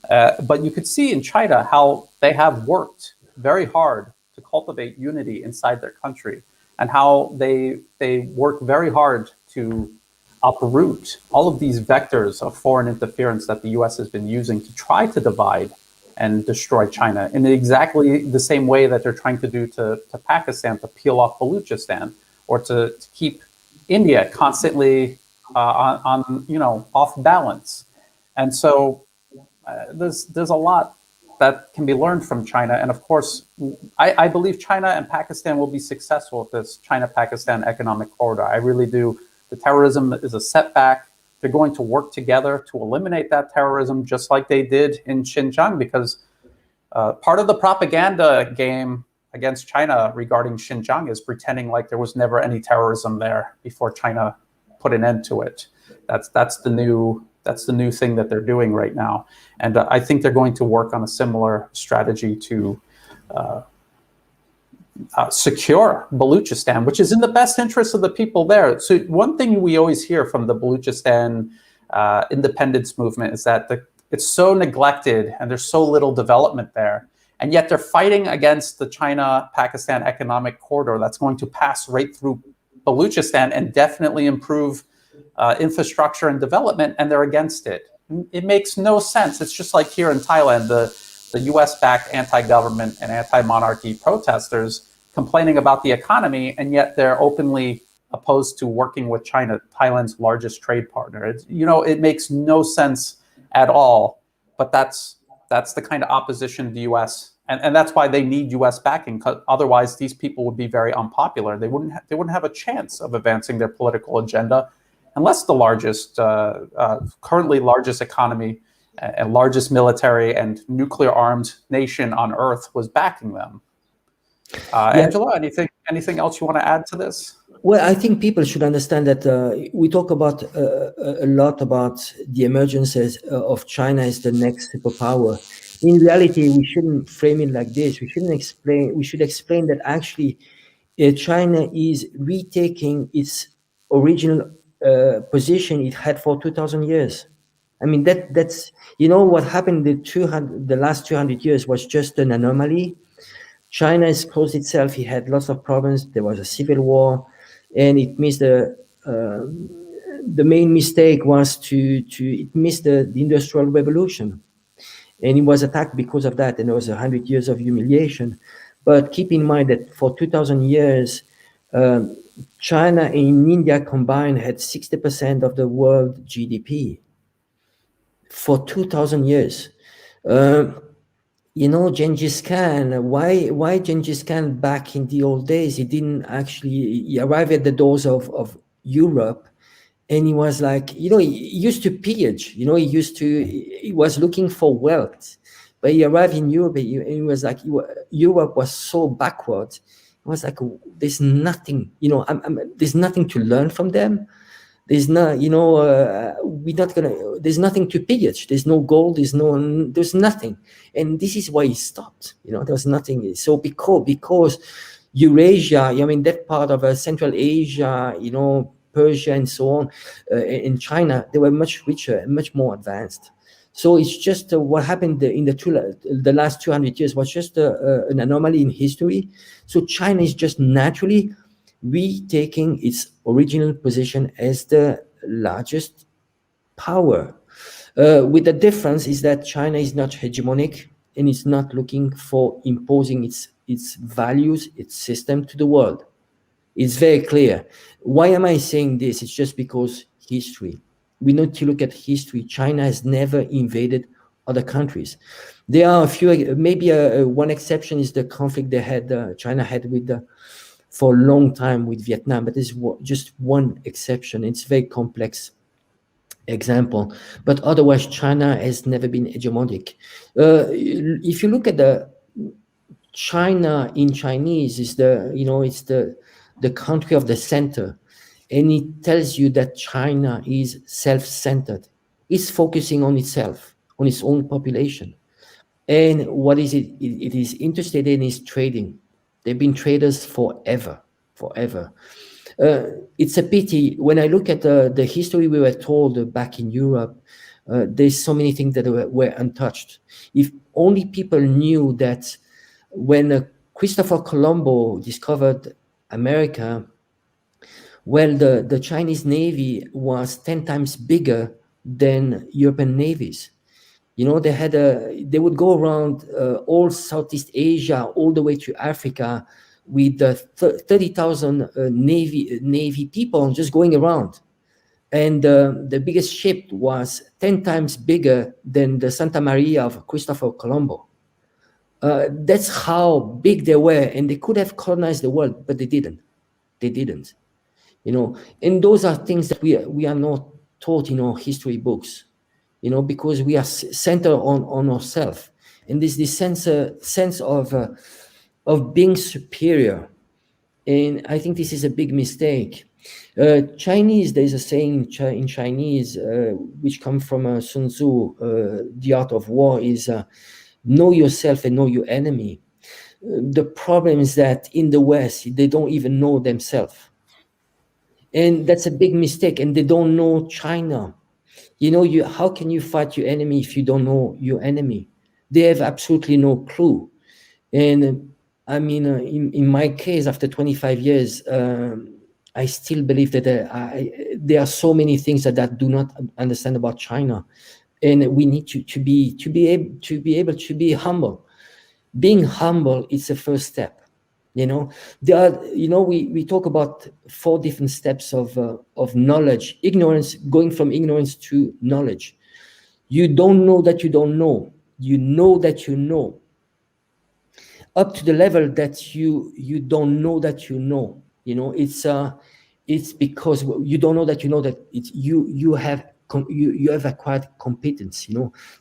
But you could see in China how they have worked very hard to cultivate unity inside their country, and how they work very hard to uproot all of these vectors of foreign interference that the US has been using to try to divide and destroy China in exactly the same way that they're trying to do to Pakistan, to peel off Baluchistan, or to keep India constantly on off balance. And so there's a lot that can be learned from China. And of course, I believe China and Pakistan will be successful with this China-Pakistan economic corridor. I really do. The terrorism is a setback. They're going to work together to eliminate that terrorism, just like they did in Xinjiang, because part of the propaganda game against China regarding Xinjiang is pretending like there was never any terrorism there before China put an end to it. That's the new thing that they're doing right now. And I think they're going to work on a similar strategy to secure Baluchistan, which is in the best interest of the people there. So one thing we always hear from the Baluchistan independence movement is that it's so neglected and there's so little development there. And yet they're fighting against the China-Pakistan economic corridor that's going to pass right through Baluchistan and definitely improve infrastructure and development, and they're against it. It makes no sense. It's just like here in Thailand, the US-backed anti-government and anti-monarchy protesters complaining about the economy, and yet they're openly opposed to working with China, Thailand's largest trade partner. It makes no sense at all, but that's the kind of opposition the US, and that's why they need US backing, because otherwise these people would be very unpopular. They wouldn't have a chance of advancing their political agenda unless the currently largest economy and largest military and nuclear armed nation on earth was backing them. Angelo, anything else you want to add to this? Well, I think people should understand that we talk about a lot about the emergences of China as the next superpower. In reality, we shouldn't frame it like this. We should explain that actually China is retaking its original position it had for 2,000 years. I mean, that's what happened the last 200 years was just an anomaly. China has closed itself. It had lots of problems. There was a civil war, and it missed the main mistake was it missed the Industrial Revolution, and it was attacked because of that. And there was 100 years of humiliation. But keep in mind that for 2,000 years, China and India combined had 60% of the world GDP. For 2,000 years. Genghis Khan, why Genghis Khan back in the old days, he arrived at the doors of Europe, and he was like, he used to pillage, he was looking for wealth, but he arrived in Europe, and he was like, Europe was so backward. It was like, there's nothing, there's nothing to learn from them. There's there's nothing to pillage. There's no gold. There's nothing. And this is why he stopped. There was nothing. So because Eurasia, that part of Central Asia, Persia and so on, in China, they were much richer and much more advanced. So it's just what happened in the last 200 years was just an anomaly in history. So China is just naturally retaking its original position as the largest power. With the difference is that China is not hegemonic and it's not looking for imposing its values, its system to the world. It's very clear. Why am I saying this? It's just because history. We need to look at history. China has never invaded other countries. There are a few, maybe one exception is the conflict China had with for a long time with Vietnam, but there's just one exception. It's a very complex example, but otherwise China has never been hegemonic. If you look at the China in Chinese is it's the country of the center, and it tells you that China is self-centered. It's focusing on itself, on its own population. And what is it? It is interested in is trading. They've been traders forever. It's a pity when I look at the history we were told back in Europe. There's so many things that were untouched. If only people knew that when Christopher Colombo discovered America, well, the Chinese Navy was 10 times bigger than European navies. They would go around all Southeast Asia, all the way to Africa, with 30,000 Navy people just going around. And the biggest ship was 10 times bigger than the Santa Maria of Christopher Colombo. That's how big they were, and they could have colonized the world, but they didn't. And those are things that we are not taught in our history books, because we are centered on ourselves, and there's this sense of being superior, and I think this is a big mistake. Chinese, there's a saying in Chinese which comes from Sun Tzu, the art of war is know yourself and know your enemy. The problem is that in the West, they don't even know themselves. And that's a big mistake. And they don't know China. How can you fight your enemy if you don't know your enemy? They have absolutely no clue. And I mean, in my case, after 25 years, I still believe that there are so many things that I do not understand about China. And we need to be able to be humble. Being humble is the first step. We talk about 4 different steps of knowledge. Ignorance, going from ignorance to knowledge. You don't know that you don't know. You know that you know. Up to the level that you don't know that you know. It's because you don't know that you know that you have acquired competence.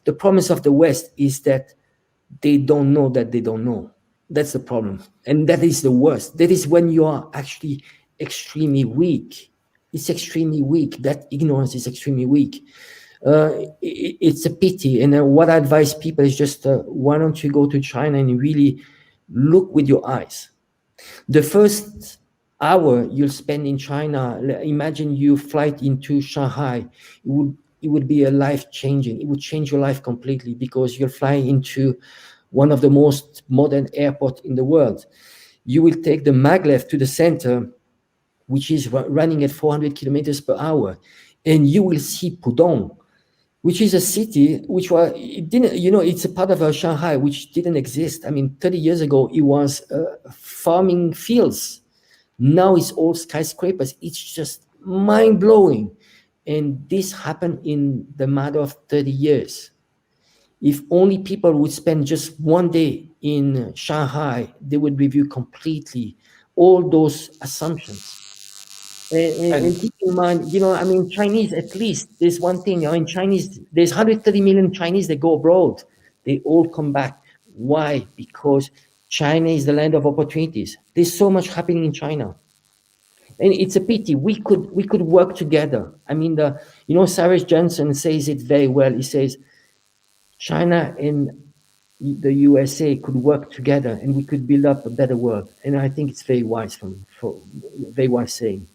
The promise of the West is that they don't know that they don't know. That's the problem, and that is the worst. That is when you are actually extremely weak. It's extremely weak. That ignorance is extremely weak. It's a pity. And what I advise people is just why don't you go to China and really look with your eyes. The first hour you'll spend in China, imagine you flight into Shanghai. It would be a life-changing. It would change your life completely, because you're flying into one of the most modern airports in the world. You will take the maglev to the center, which is running at 400 kilometers per hour, and you will see Pudong, which is a city it's a part of Shanghai which didn't exist. I mean, 30 years ago, it was farming fields. Now it's all skyscrapers. It's just mind-blowing. And this happened in the matter of 30 years. If only people would spend just one day in Shanghai, they would review completely all those assumptions. And keep in mind, Chinese, at least, there's one thing. In Chinese, there's 130 million Chinese that go abroad. They all come back. Why? Because China is the land of opportunities. There's so much happening in China. And it's a pity. We could work together. I mean, Cyrus Johnson says it very well. He says, China and the USA could work together, and we could build up a better world. And I think it's very wise very wise saying.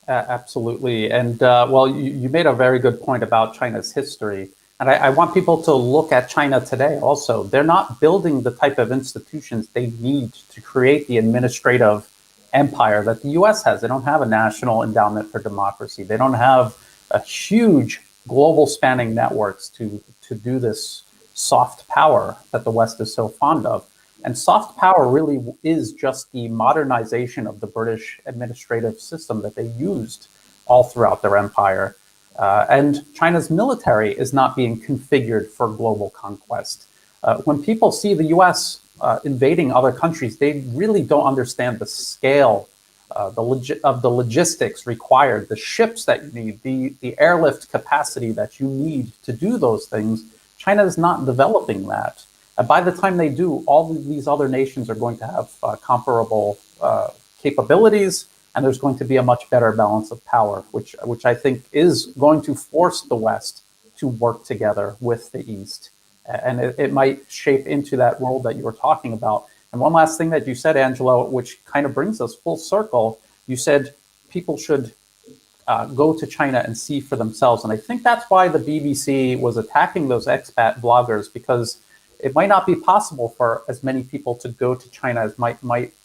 Absolutely. And well, you made a very good point about China's history. And I want people to look at China today also. They're not building the type of institutions they need to create the administrative empire that the US has. They don't have a national endowment for democracy. They don't have a huge global spanning networks to do this soft power that the West is so fond of. And soft power really is just the modernization of the British administrative system that they used all throughout their empire. And China's military is not being configured for global conquest. When people see the US invading other countries, they really don't understand the scale of the logistics required, the ships that you need, the airlift capacity that you need to do those things. China is not developing that. And by the time they do, all of these other nations are going to have comparable capabilities, and there's going to be a much better balance of power, which I think is going to force the West to work together with the East. And it might shape into that world that you were talking about. And one last thing that you said, Angelo, which kind of brings us full circle, you said people should go to China and see for themselves. And I think that's why the BBC was attacking those expat bloggers, because it might not be possible for as many people to go to China as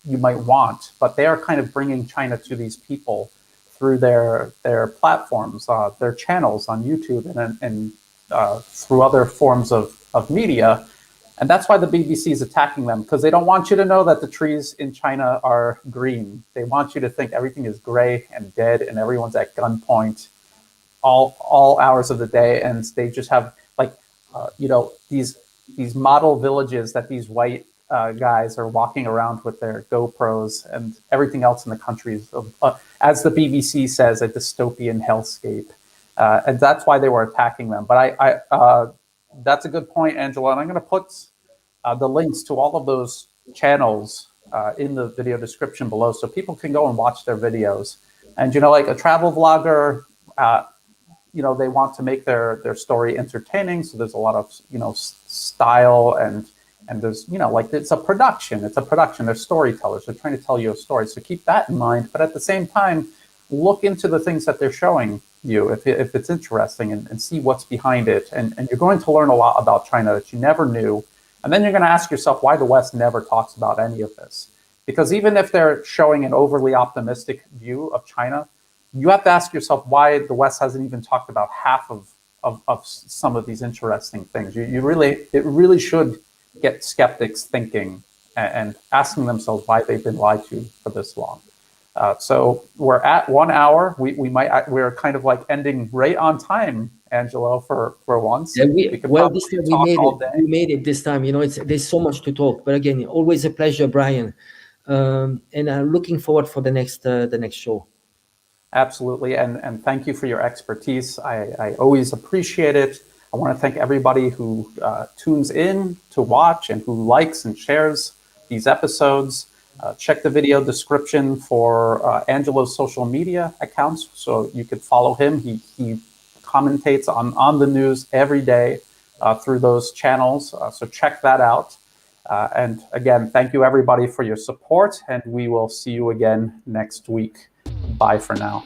you might want, but they are kind of bringing China to these people through their platforms, their channels on YouTube and through other forms of media. And that's why the BBC is attacking them, because they don't want you to know that the trees in China are green. They want you to think everything is gray and dead and everyone's at gunpoint all hours of the day. And they just have these model villages that these white guys are walking around with their GoPros, and everything else in the country is, as the BBC says, a dystopian hellscape. And that's why they were attacking them. But that's a good point, Angela. And I'm going to put the links to all of those channels in the video description below, so people can go and watch their videos. And, like a travel vlogger, they want to make their story entertaining. So there's a lot of, style and there's, it's a production. They're storytellers. They're trying to tell you a story. So keep that in mind. But at the same time, look into the things that they're showing you if it's interesting and see what's behind it. And you're going to learn a lot about China that you never knew. And then you're going to ask yourself why the West never talks about any of this. Because even if they're showing an overly optimistic view of China, you have to ask yourself why the West hasn't even talked about half of some of these interesting things. It really should get skeptics thinking and asking themselves why they've been lied to for this long. So we're at 1 hour. We're kind of like ending right on time, Angelo, for once. Yeah, this time we made it this time. There's so much to talk. But again, always a pleasure, Brian. And I'm looking forward for the next show. Absolutely, and thank you for your expertise. I always appreciate it. I want to thank everybody who tunes in to watch and who likes and shares these episodes. Check the video description for Angelo's social media accounts, so you could follow him. He commentates on the news every day through those channels, so check that out. And again, thank you everybody for your support, and we will see you again next week. Bye for now.